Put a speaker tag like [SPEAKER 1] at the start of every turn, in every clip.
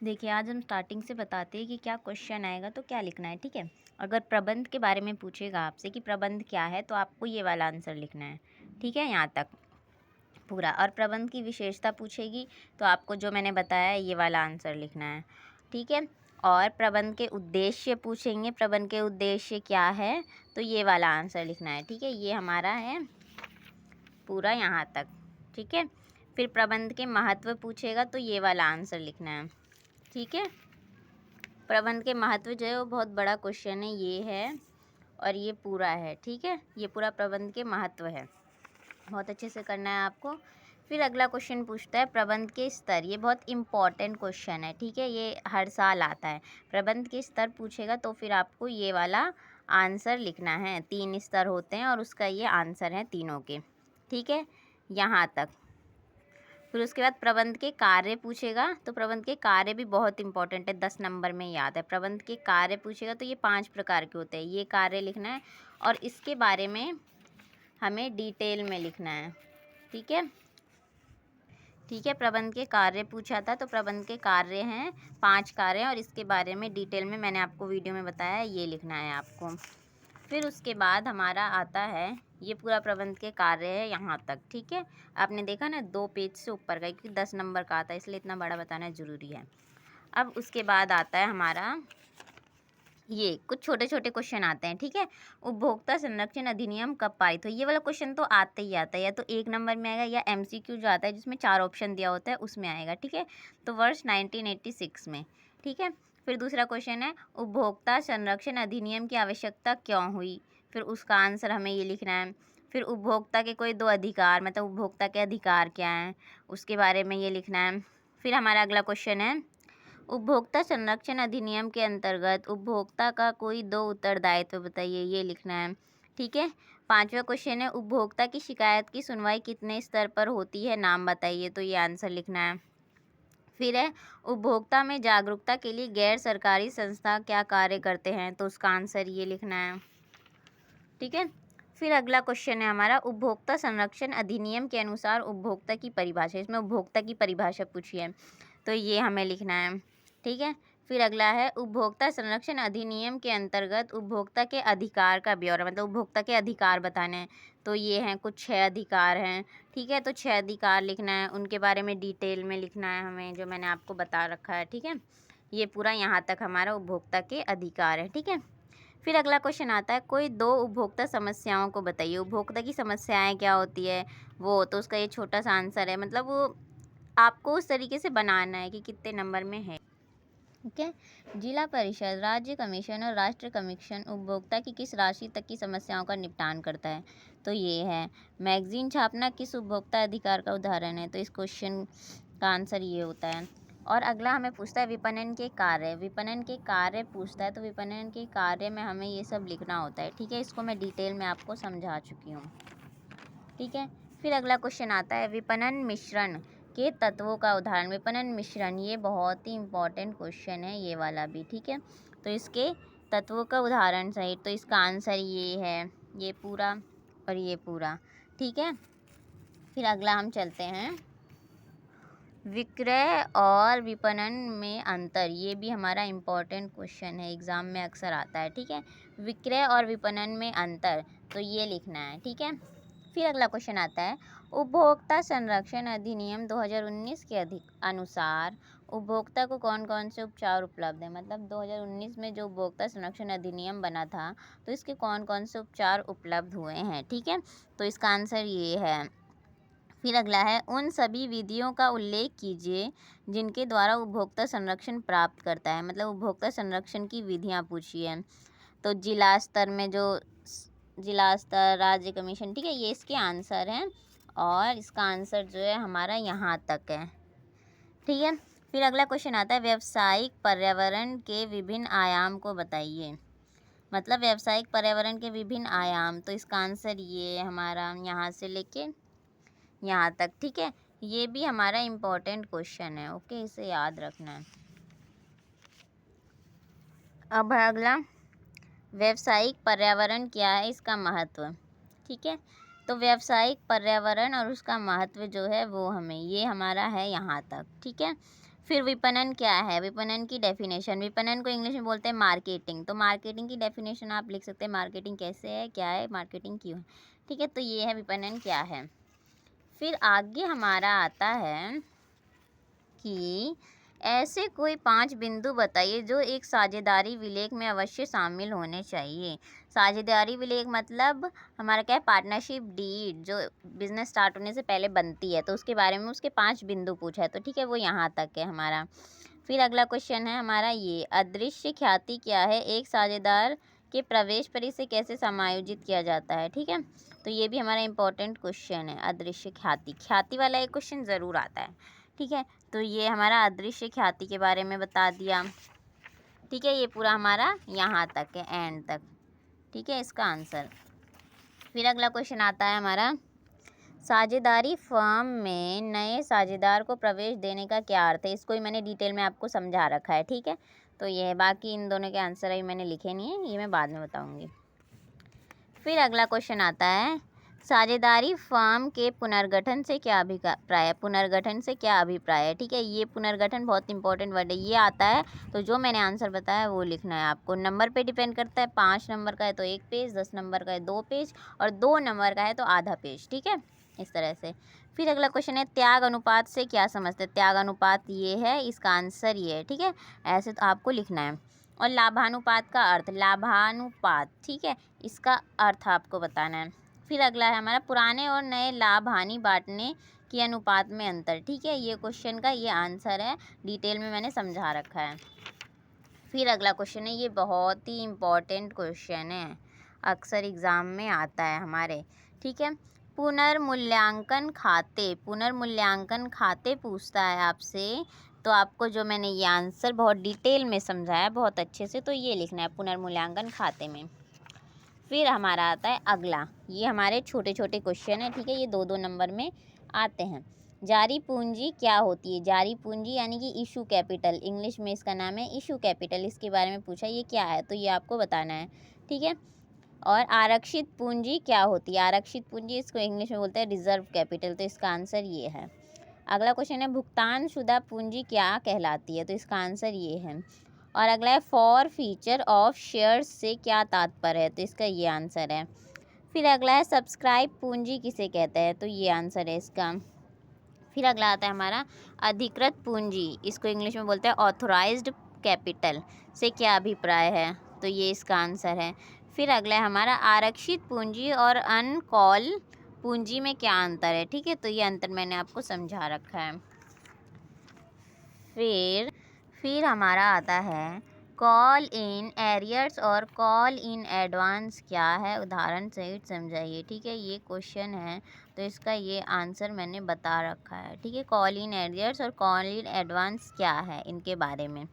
[SPEAKER 1] देखिए, आज हम स्टार्टिंग से बताते हैं कि क्या क्वेश्चन आएगा तो क्या लिखना है, ठीक है। अगर प्रबंध के बारे में पूछेगा आपसे कि प्रबंध क्या है, तो आपको ये वाला आंसर लिखना है, ठीक है, यहाँ तक पूरा। और प्रबंध की विशेषता पूछेगी तो आपको जो मैंने बताया ये वाला आंसर लिखना है, ठीक है। और प्रबंध के उद्देश्य पूछेंगे, प्रबंध के उद्देश्य क्या है, तो ये वाला आंसर लिखना है, ठीक है। ये हमारा है पूरा यहाँ तक, ठीक है। फिर प्रबंध के महत्व पूछेगा तो ये वाला आंसर लिखना है, ठीक है। प्रबंध के महत्व जो है वो बहुत बड़ा क्वेश्चन है, ये है और ये पूरा है, ठीक है। ये पूरा प्रबंध के महत्व है, बहुत अच्छे से करना है आपको। फिर अगला क्वेश्चन पूछता है प्रबंध के स्तर। ये बहुत इम्पॉर्टेंट क्वेश्चन है, ठीक है, ये हर साल आता है। प्रबंध के स्तर पूछेगा तो फिर आपको ये वाला आंसर लिखना है। 3 स्तर होते हैं और उसका ये आंसर है तीनों के, ठीक है, यहाँ तक। फिर उसके बाद प्रबंध के कार्य पूछेगा तो प्रबंध के कार्य भी बहुत इंपॉर्टेंट है, 10 नंबर में याद है। प्रबंध के कार्य पूछेगा तो ये 5 प्रकार के होते हैं, ये कार्य लिखना है और इसके बारे में हमें डिटेल में लिखना है, ठीक है, ठीक है। प्रबंध के कार्य पूछा था तो प्रबंध के कार्य हैं 5 कार्य और इसके बारे में डिटेल में मैंने आपको वीडियो में बताया है, ये लिखना है आपको। फिर उसके बाद हमारा आता है, ये पूरा प्रबंध के कार्य है यहाँ तक, ठीक है। आपने देखा ना 2 पेज से ऊपर का, क्योंकि 10 नंबर का आता है इसलिए इतना बड़ा बताना ज़रूरी है। अब उसके बाद आता है हमारा ये कुछ छोटे छोटे क्वेश्चन आते हैं, ठीक है। उपभोक्ता संरक्षण अधिनियम कब पारित हुआ, ये वाला क्वेश्चन तो आता ही आता है, या तो 1 नंबर में आएगा या MCQ जो आता है जिसमें 4 ऑप्शन दिया होता है उसमें आएगा, ठीक है। तो वर्ष 1986 में, ठीक है। फिर दूसरा क्वेश्चन है उपभोक्ता संरक्षण अधिनियम की आवश्यकता क्यों हुई, फिर उसका आंसर हमें ये लिखना है। फिर उपभोक्ता के कोई 2 अधिकार, मतलब उपभोक्ता के अधिकार क्या हैं, उसके बारे में ये लिखना है। फिर हमारा अगला क्वेश्चन है उपभोक्ता संरक्षण अधिनियम के अंतर्गत उपभोक्ता का कोई 2 उत्तरदायित्व बताइए, ये लिखना है, ठीक है। 5वां क्वेश्चन है उपभोक्ता की शिकायत की सुनवाई कितने स्तर पर होती है, नाम बताइए, तो ये आंसर लिखना है। फिर है उपभोक्ता में जागरूकता के लिए गैर सरकारी संस्था क्या कार्य करते हैं, तो उसका आंसर ये लिखना है, ठीक है। फिर अगला क्वेश्चन है हमारा उपभोक्ता संरक्षण अधिनियम के अनुसार उपभोक्ता की परिभाषा, इसमें उपभोक्ता की परिभाषा पूछी है तो ये हमें लिखना है, ठीक है। फिर अगला है उपभोक्ता संरक्षण अधिनियम के अंतर्गत उपभोक्ता के अधिकार का ब्यौरा, मतलब उपभोक्ता के अधिकार बताने हैं, तो ये हैं कुछ 6 अधिकार हैं, ठीक है। तो 6 अधिकार लिखना है, उनके बारे में डिटेल में लिखना है हमें, जो मैंने आपको बता रखा है, ठीक है। ये पूरा यहाँ तक हमारा उपभोक्ता के अधिकार है, ठीक है। फिर अगला क्वेश्चन आता है कोई 2 उपभोक्ता समस्याओं को बताइए, उपभोक्ता की समस्याएं क्या होती है वो, तो उसका ये छोटा सा आंसर है, मतलब वो आपको उस तरीके से बनाना है कि कितने नंबर में है, ठीक है। जिला परिषद, राज्य कमीशन और राष्ट्र कमीशन उपभोक्ता की किस राशि तक की समस्याओं का निपटान करता है, तो ये है। मैगजीन छापना किस उपभोक्ता अधिकार का उदाहरण है, तो इस क्वेश्चन का आंसर ये होता है। और अगला हमें पूछता है विपणन के कार्य, विपणन के कार्य पूछता है तो विपणन के कार्य में हमें ये सब लिखना होता है, ठीक है। इसको मैं डिटेल में आपको समझा चुकी हूँ, ठीक है। फिर अगला क्वेश्चन आता है विपणन मिश्रण के तत्वों का उदाहरण, विपणन मिश्रण, ये बहुत ही इम्पोर्टेंट क्वेश्चन है ये वाला भी, ठीक है। तो इसके तत्वों का उदाहरण सहित, तो इसका आंसर ये है, ये पूरा और ये पूरा, ठीक है। फिर अगला हम चलते हैं विक्रय और विपणन में अंतर, ये भी हमारा इम्पोर्टेंट क्वेश्चन है, एग्ज़ाम में अक्सर आता है, ठीक है। विक्रय और विपणन में अंतर, तो ये लिखना है, ठीक है। फिर अगला क्वेश्चन आता है उपभोक्ता संरक्षण अधिनियम 2019 के अनुसार उपभोक्ता को कौन कौन से उपचार उपलब्ध हैं, मतलब 2019 में जो उपभोक्ता संरक्षण अधिनियम बना था तो इसके कौन कौन से उपचार उपलब्ध हुए हैं, ठीक है। तो इसका आंसर ये है। फिर अगला है उन सभी विधियों का उल्लेख कीजिए जिनके द्वारा उपभोक्ता संरक्षण प्राप्त करता है, मतलब उपभोक्ता संरक्षण की विधियाँ पूछी हैं। तो जिला स्तर में जो जिला स्तर, राज्य कमीशन, ठीक है, ये इसके आंसर हैं और इसका आंसर जो है हमारा यहाँ तक है, ठीक है। फिर अगला क्वेश्चन आता है व्यावसायिक पर्यावरण के विभिन्न आयाम को बताइए, मतलब व्यावसायिक पर्यावरण के विभिन्न आयाम, तो इसका आंसर ये हमारा यहाँ से लेके यहाँ तक, ठीक है। ये भी हमारा इम्पोर्टेंट क्वेश्चन है, ओके, इसे याद रखना है। अब अगला व्यावसायिक पर्यावरण क्या है, इसका महत्व, ठीक है। तो व्यावसायिक पर्यावरण और उसका महत्व जो है वो हमें, ये हमारा है यहाँ तक, ठीक है। फिर विपणन क्या है, विपणन की डेफिनेशन, विपणन को इंग्लिश में बोलते हैं मार्केटिंग। तो मार्केटिंग की डेफिनेशन आप लिख सकते हैं, मार्केटिंग कैसे है, क्या है, मार्केटिंग क्यों है, ठीक है। तो ये है विपणन क्या है। फिर आगे हमारा आता है कि ऐसे कोई 5 बिंदु बताइए जो एक साझेदारी विलेख में अवश्य शामिल होने चाहिए। साझेदारी विलेख मतलब हमारा क्या है, पार्टनरशिप डीड, जो बिजनेस स्टार्ट होने से पहले बनती है, तो उसके बारे में उसके 5 बिंदु पूछा है, तो ठीक है, वो यहाँ तक है हमारा। फिर अगला क्वेश्चन है हमारा ये, अदृश्य ख्याति क्या है, एक साझेदार के प्रवेश पर इसे कैसे समायोजित किया जाता है, ठीक है। तो ये भी हमारा इम्पोर्टेंट क्वेश्चन है, अदृश्य ख्याति, ख्याति वाला एक क्वेश्चन ज़रूर आता है, ठीक है। तो ये हमारा अदृश्य ख्याति के बारे में बता दिया, ठीक है। ये पूरा हमारा यहाँ तक है, एंड तक, ठीक है, इसका आंसर। फिर अगला क्वेश्चन आता है हमारा, साझेदारी फर्म में नए साझेदार को प्रवेश देने का क्या अर्थ है। इसको ही मैंने डिटेल में आपको समझा रखा है, ठीक है। तो ये है, बाकी इन दोनों के आंसर अभी मैंने लिखे नहीं है, ये मैं बाद में बताऊँगी। फिर अगला क्वेश्चन आता है, साझेदारी फर्म के पुनर्गठन से क्या अभिप्राय है, पुनर्गठन से क्या अभिप्राय है, ठीक है। ये पुनर्गठन बहुत इंपॉर्टेंट वर्ड है, ये आता है तो जो मैंने आंसर बताया वो लिखना है आपको। नंबर पे डिपेंड करता है, 5 नंबर का है तो 1 पेज, 10 नंबर का है 2 पेज, और 2 नंबर का है तो आधा पेज, ठीक है, इस तरह से। फिर अगला क्वेश्चन है, त्याग अनुपात से क्या समझते हैं। त्याग अनुपात ये है, इसका आंसर ये है, ठीक है, ऐसे तो आपको लिखना है। और लाभानुपात का अर्थ, लाभानुपात, ठीक है, इसका अर्थ आपको बताना है। फिर अगला है हमारा, पुराने और नए लाभ हानि बांटने के अनुपात में अंतर, ठीक है। ये क्वेश्चन का ये आंसर है, डिटेल में मैंने समझा रखा है। फिर अगला क्वेश्चन है, ये बहुत ही इम्पोर्टेंट क्वेश्चन है, अक्सर एग्ज़ाम में आता है हमारे, ठीक है। पुनर्मूल्यांकन खाते, पुनर्मूल्यांकन खाते पूछता है आपसे, तो आपको जो मैंने ये आंसर बहुत डिटेल में समझाया बहुत अच्छे से, तो ये लिखना है पुनर्मूल्यांकन खाते में। फिर हमारा आता है अगला, ये हमारे छोटे छोटे क्वेश्चन है, ठीक है, ये 2-2 नंबर में आते हैं। जारी पूंजी क्या होती है, जारी पूंजी यानी कि इशू कैपिटल, इंग्लिश में इसका नाम है इशू कैपिटल, इसके बारे में पूछा, ये क्या है, तो ये आपको बताना है, ठीक है। और आरक्षित पूंजी क्या होती है, आरक्षित पूंजी इसको इंग्लिश में बोलते हैं रिजर्व कैपिटल, तो इसका आंसर ये है। अगला क्वेश्चन है, भुगतानशुदा पूंजी क्या कहलाती है, तो इसका आंसर ये है। और अगला है, फॉर फीचर ऑफ शेयर्स से क्या तात्पर्य है, तो इसका ये आंसर है। फिर अगला है, सब्सक्राइब पूंजी किसे कहते हैं, तो ये आंसर है इसका। फिर अगला आता है हमारा, अधिकृत पूंजी, इसको इंग्लिश में बोलते हैं ऑथोराइज्ड कैपिटल, से क्या अभिप्राय है, तो ये इसका आंसर है। फिर अगला है हमारा, आरक्षित पूंजी और अनकॉल पूंजी में क्या अंतर है, ठीक है, तो ये अंतर मैंने आपको समझा रखा है। फिर हमारा आता है, कॉल इन एरियर्स और कॉल इन एडवांस क्या है, उदाहरण सहित समझाइए, ठीक है, ये क्वेश्चन है, तो इसका ये आंसर मैंने बता रखा है, ठीक है। कॉल इन एरियर्स और कॉल इन एडवांस क्या है, इनके बारे में,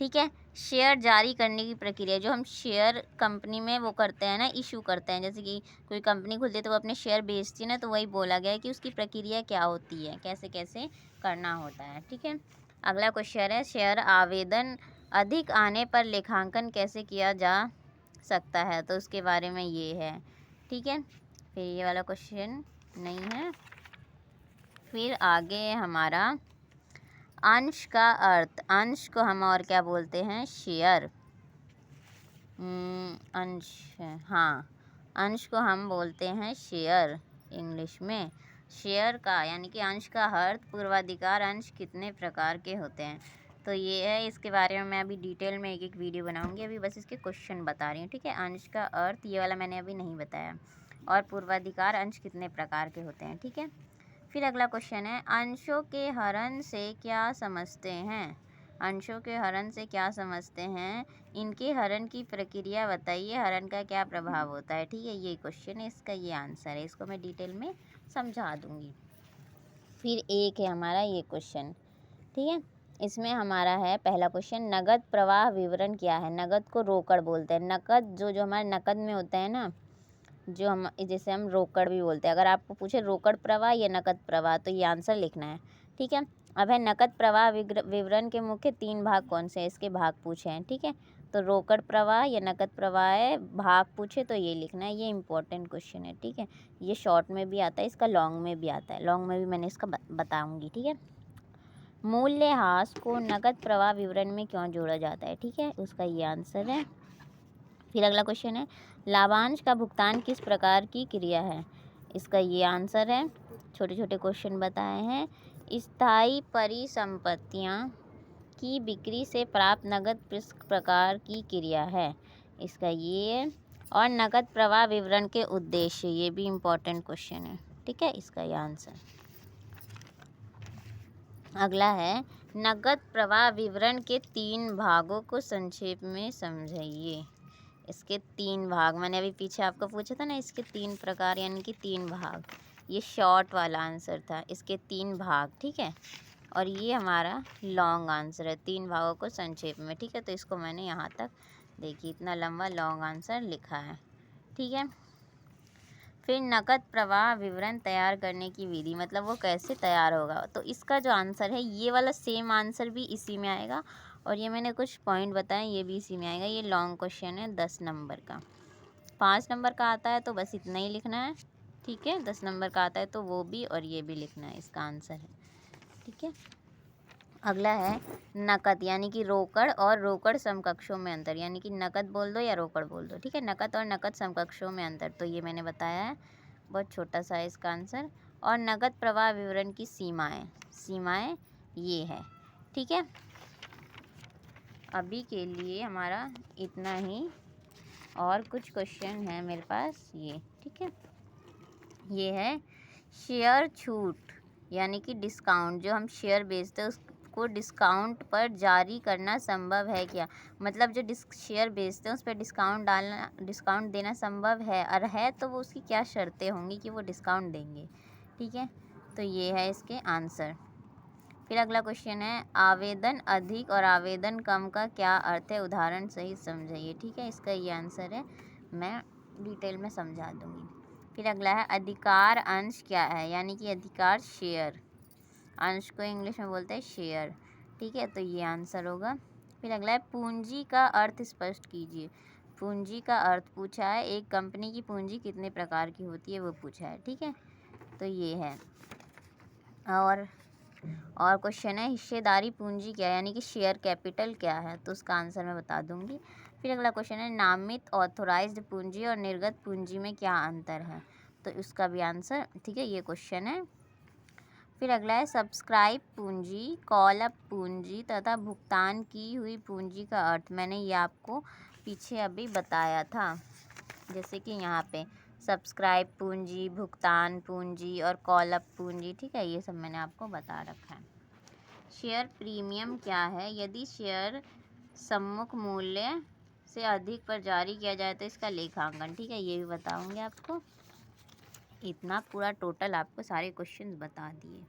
[SPEAKER 1] ठीक है। शेयर जारी करने की प्रक्रिया, जो हम शेयर कंपनी में वो करते हैं ना, इशू करते हैं, जैसे कि कोई कंपनी खुलती है तो वो अपने शेयर बेचती है ना, तो वही बोला गया है कि उसकी प्रक्रिया क्या होती है, कैसे कैसे करना होता है, ठीक है। अगला क्वेश्चन है, शेयर आवेदन अधिक आने पर लेखांकन कैसे किया जा सकता है, तो उसके बारे में ये है, ठीक है। फिर ये वाला क्वेश्चन नहीं है। फिर आगे हमारा, अंश का अर्थ, अंश को हम और क्या बोलते हैं, शेयर, अंश, हाँ, अंश को हम बोलते हैं शेयर इंग्लिश में। शेयर का यानी कि अंश का अर्थ, पूर्वाधिकार अंश कितने प्रकार के होते हैं, तो ये है, इसके बारे में मैं अभी डिटेल में एक एक वीडियो बनाऊंगी, अभी बस इसके क्वेश्चन बता रही हूँ, ठीक है। अंश का अर्थ ये वाला मैंने अभी नहीं बताया, और पूर्वाधिकार अंश कितने प्रकार के होते हैं, ठीक है। फिर अगला क्वेश्चन है, अंशों के हरण से क्या समझते हैं, अंशों के हरण से क्या समझते हैं, इनके हरण की प्रक्रिया बताइए, हरण का क्या प्रभाव होता है, ठीक है, ये क्वेश्चन है, इसका ये आंसर है, इसको मैं डिटेल में समझा दूंगी। फिर एक है हमारा ये क्वेश्चन, ठीक है, इसमें हमारा है पहला क्वेश्चन, नगद प्रवाह विवरण क्या है, नगद को रोकड़ बोलते हैं, नकद जो हमारे नकद में होता है ना, जो हम जैसे हम रोकड़ भी बोलते हैं, अगर आपको पूछे रोकड़ प्रवाह या नकद प्रवाह, तो ये आंसर लिखना है, ठीक है। अब है, नकद प्रवाह विवरण के मुख्य 3 भाग कौन से हैं, इसके भाग पूछे हैं, ठीक है। तो रोकड़ प्रवाह या नकद प्रवाह है, भाग पूछे तो ये लिखना है, ये इंपॉर्टेंट क्वेश्चन है, ठीक है। ये शॉर्ट में भी आता है, इसका लॉन्ग में भी आता है, लॉन्ग में भी मैंने इसका बताऊँगी, ठीक है। मूल्यह्रास को नकद प्रवाह विवरण में क्यों जोड़ा जाता है, ठीक है, उसका ये आंसर है। फिर अगला क्वेश्चन है, लाभांश का भुगतान किस प्रकार की क्रिया है, इसका ये आंसर है। छोटे छोटे क्वेश्चन बताए हैं। स्थायी परिसंपत्तियां की बिक्री से प्राप्त नकद किस प्रकार की क्रिया है, इसका ये है। और नकद प्रवाह विवरण के उद्देश्य, ये भी इम्पोर्टेंट क्वेश्चन है, ठीक है, इसका ये आंसर। अगला है, नकद प्रवाह विवरण के 3 भागों को संक्षेप में समझाइए। इसके 3 भाग, मैंने अभी पीछे आपको पूछा था ना, इसके 3 प्रकार यानी कि 3 भाग, ये शॉर्ट वाला आंसर था, इसके 3 भाग, ठीक है। और ये हमारा लॉन्ग आंसर है, 3 भागों को संक्षेप में, ठीक है। तो इसको मैंने यहाँ तक, देखिए इतना लंबा लॉन्ग आंसर लिखा है, ठीक है। फिर नकद प्रवाह विवरण तैयार करने की विधि, मतलब वो कैसे तैयार होगा, तो इसका जो आंसर है ये वाला सेम आंसर भी इसी में आएगा, और ये मैंने कुछ पॉइंट बताए ये भी इसी में आएगा। ये लॉन्ग क्वेश्चन है 10 नंबर का। 5 नंबर का आता है तो बस इतना ही लिखना है, ठीक है। 10 नंबर का आता है तो वो भी और ये भी लिखना है, इसका आंसर है, ठीक है। अगला है नकद यानी कि रोकड़ और रोकड़ समकक्षों में अंतर, यानी कि नकद बोल दो या रोकड़ बोल दो, ठीक है। नकद और नकद समकक्षों में अंतर, तो ये मैंने बताया है, बहुत छोटा सा है इसका आंसर। और नकद प्रवाह विवरण की सीमाएं ये है, ठीक है। अभी के लिए हमारा इतना ही, और कुछ क्वेश्चन है मेरे पास ये, ठीक है। ये है शेयर छूट यानी कि डिस्काउंट, जो हम शेयर बेचते हैं उसको डिस्काउंट पर जारी करना संभव है क्या, मतलब जो शेयर बेचते हैं उस पर डिस्काउंट देना संभव है, और है तो वो उसकी क्या शर्तें होंगी कि वो डिस्काउंट देंगे, ठीक है। तो ये है इसके आंसर। फिर अगला क्वेश्चन है, आवेदन अधिक और आवेदन कम का क्या अर्थ है, उदाहरण सहित समझाइए, ठीक है। इसका ये आंसर है, मैं डिटेल में समझा दूंगी। फिर अगला है, अधिकार अंश क्या है, यानी कि अधिकार शेयर, अंश को इंग्लिश में बोलते हैं शेयर, ठीक है। तो ये आंसर होगा। फिर अगला है, पूंजी का अर्थ स्पष्ट कीजिए। पूंजी का अर्थ पूछा है, एक कंपनी की पूंजी कितने प्रकार की होती है वो पूछा है, ठीक है। तो ये है। और क्वेश्चन है, हिस्सेदारी पूंजी क्या है, यानी कि शेयर कैपिटल क्या है, तो उसका आंसर मैं बता दूंगी। फिर अगला क्वेश्चन है, नामित ऑथोराइज्ड पूंजी और निर्गत पूंजी में क्या अंतर है, तो उसका भी आंसर, ठीक है, ये क्वेश्चन है। फिर अगला है, सब्सक्राइब पूंजी, कॉल अप पूंजी तथा भुगतान की हुई पूंजी का अर्थ, मैंने ये आपको पीछे अभी बताया था, जैसे कि यहाँ पे सब्सक्राइब पूंजी, भुगतान पूंजी और कॉल अप पूंजी, ठीक है, ये सब मैंने आपको बता रखा है। शेयर प्रीमियम क्या है, यदि शेयर सम्मुख मूल्य से अधिक पर जारी किया जाए तो इसका लेखांकन, ठीक है, ये भी बताऊंगी आपको। इतना पूरा टोटल आपको सारे क्वेश्चंस बता दिए।